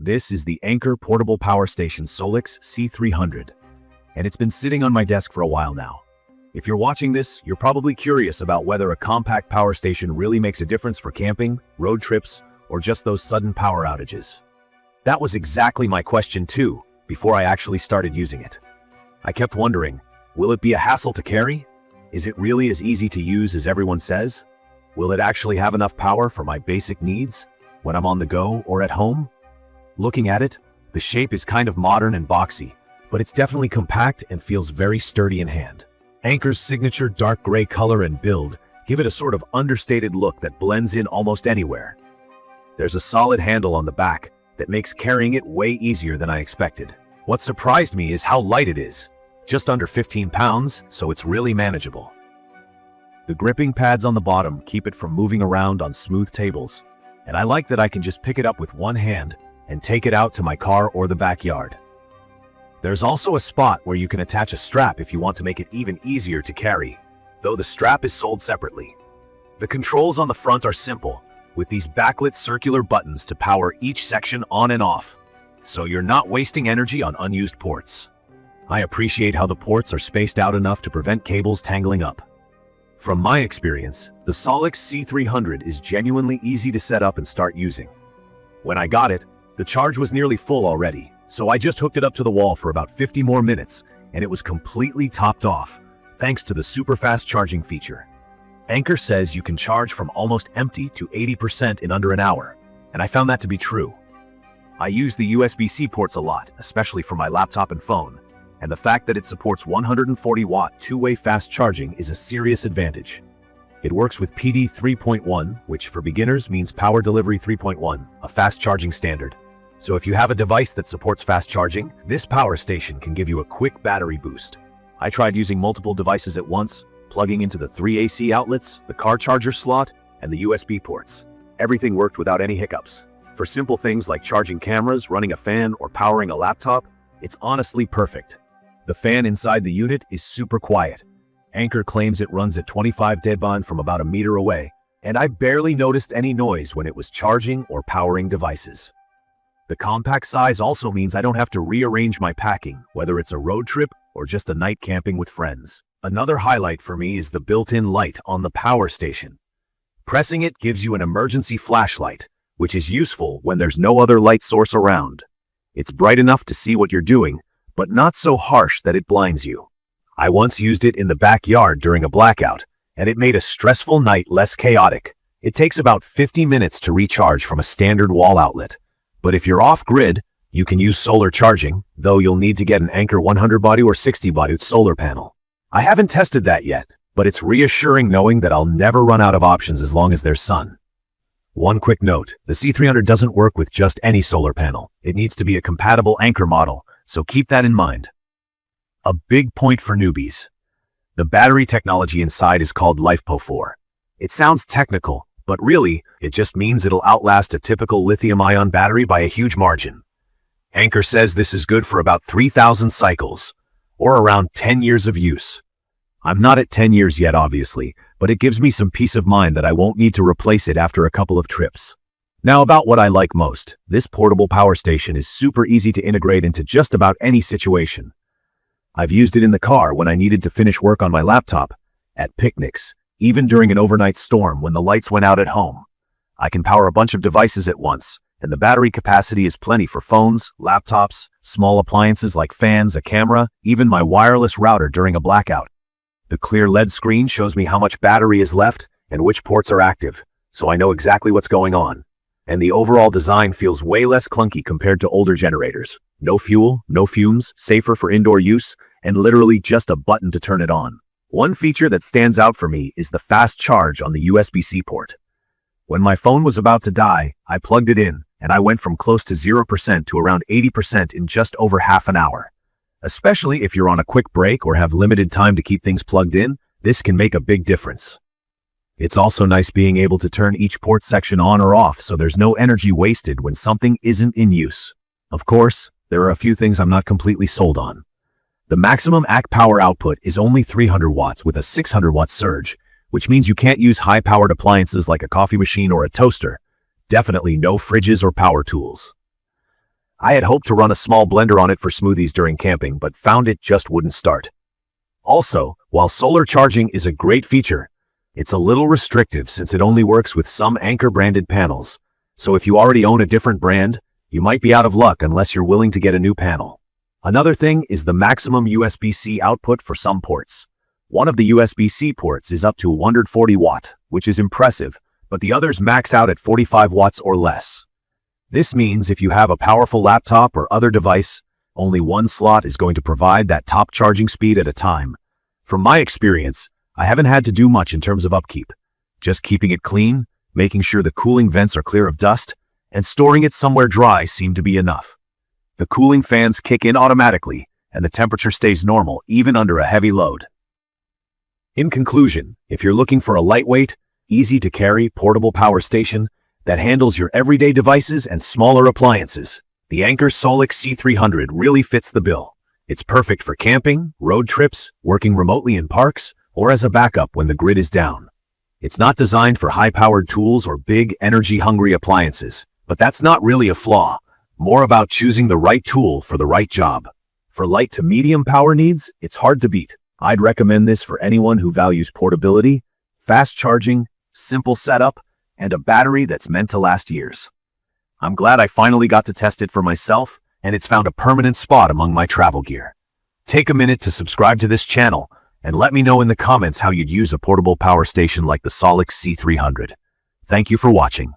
This is the Anker portable power station SOLIX C300, and it's been sitting on my desk for a while now. If you're watching this, you're probably curious about whether a compact power station really makes a difference for camping, road trips, or just those sudden power outages. That was exactly my question too, before I actually started using it. I kept wondering, will it be a hassle to carry? Is it really as easy to use as everyone says? Will it actually have enough power for my basic needs when I'm on the go or at home? Looking at it, the shape is kind of modern and boxy, but it's definitely compact and feels very sturdy in hand. Anker's signature dark gray color and build give it a sort of understated look that blends in almost anywhere. There's a solid handle on the back that makes carrying it way easier than I expected. What surprised me is how light it is, just under 15 pounds, so it's really manageable. The gripping pads on the bottom keep it from moving around on smooth tables, and I like that I can just pick it up with one hand and take it out to my car or the backyard. There's also a spot where you can attach a strap if you want to make it even easier to carry, though the strap is sold separately. The controls on the front are simple, with these backlit circular buttons to power each section on and off, so you're not wasting energy on unused ports. I appreciate how the ports are spaced out enough to prevent cables tangling up. From my experience, the SOLIX C300 is genuinely easy to set up and start using. When I got it, the charge was nearly full already, so I just hooked it up to the wall for about 50 more minutes, and it was completely topped off, thanks to the super fast charging feature. Anker says you can charge from almost empty to 80% in under an hour, and I found that to be true. I use the USB-C ports a lot, especially for my laptop and phone, and the fact that it supports 140-watt two-way fast charging is a serious advantage. It works with PD 3.1, which for beginners means Power Delivery 3.1, a fast charging standard. So if you have a device that supports fast charging, this power station can give you a quick battery boost. I tried using multiple devices at once, plugging into the 3 AC outlets, the car charger slot, and the USB ports. Everything worked without any hiccups. For simple things like charging cameras, running a fan, or powering a laptop, it's honestly perfect. The fan inside the unit is super quiet. Anker claims it runs at 25 dB from about a meter away, and I barely noticed any noise when it was charging or powering devices. The compact size also means I don't have to rearrange my packing, whether it's a road trip or just a night camping with friends. Another highlight for me is the built-in light on the power station. Pressing it gives you an emergency flashlight, which is useful when there's no other light source around. It's bright enough to see what you're doing, but not so harsh that it blinds you. I once used it in the backyard during a blackout, and it made a stressful night less chaotic. It takes about 50 minutes to recharge from a standard wall outlet. But if you're off-grid, you can use solar charging, though you'll need to get an Anker 100-watt or 60-watt solar panel. I haven't tested that yet, but it's reassuring knowing that I'll never run out of options as long as there's sun. One quick note, the C300 doesn't work with just any solar panel. It needs to be a compatible Anker model, so keep that in mind. A big point for newbies. The battery technology inside is called LiFePO4. It sounds technical, but really, it just means it'll outlast a typical lithium-ion battery by a huge margin. Anker says this is good for about 3,000 cycles, or around 10 years of use. I'm not at 10 years yet, obviously, but it gives me some peace of mind that I won't need to replace it after a couple of trips. Now about what I like most. This portable power station is super easy to integrate into just about any situation. I've used it in the car when I needed to finish work on my laptop, at picnics, even during an overnight storm when the lights went out at home. I can power a bunch of devices at once, and the battery capacity is plenty for phones, laptops, small appliances like fans, a camera, even my wireless router during a blackout. The clear LED screen shows me how much battery is left and which ports are active, so I know exactly what's going on. And the overall design feels way less clunky compared to older generators. No fuel, no fumes, safer for indoor use, and literally just a button to turn it on. One feature that stands out for me is the fast charge on the USB-C port. When my phone was about to die, I plugged it in, and I went from close to 0% to around 80% in just over half an hour. Especially if you're on a quick break or have limited time to keep things plugged in, this can make a big difference. It's also nice being able to turn each port section on or off so there's no energy wasted when something isn't in use. Of course, there are a few things I'm not completely sold on. The maximum AC power output is only 300 watts with a 600-watt surge, which means you can't use high-powered appliances like a coffee machine or a toaster. Definitely no fridges or power tools. I had hoped to run a small blender on it for smoothies during camping, but found it just wouldn't start. Also, while solar charging is a great feature, it's a little restrictive since it only works with some Anker branded panels. So if you already own a different brand, you might be out of luck unless you're willing to get a new panel. Another thing is the maximum USB-C output for some ports. One of the USB-C ports is up to 140 watt, which is impressive, but the others max out at 45 watts or less. This means if you have a powerful laptop or other device, only one slot is going to provide that top charging speed at a time. From my experience, I haven't had to do much in terms of upkeep. Just keeping it clean, making sure the cooling vents are clear of dust, and storing it somewhere dry seemed to be enough. The cooling fans kick in automatically, and the temperature stays normal even under a heavy load. In conclusion, if you're looking for a lightweight, easy-to-carry portable power station that handles your everyday devices and smaller appliances, the Anker SOLIX C300 really fits the bill. It's perfect for camping, road trips, working remotely in parks, or as a backup when the grid is down. It's not designed for high-powered tools or big, energy-hungry appliances, but that's not really a flaw. More about choosing the right tool for the right job. For light to medium power needs, it's hard to beat. I'd recommend this for anyone who values portability, fast charging, simple setup, and a battery that's meant to last years. I'm glad I finally got to test it for myself, and it's found a permanent spot among my travel gear. Take a minute to subscribe to this channel, and let me know in the comments how you'd use a portable power station like the SOLIX C300. Thank you for watching.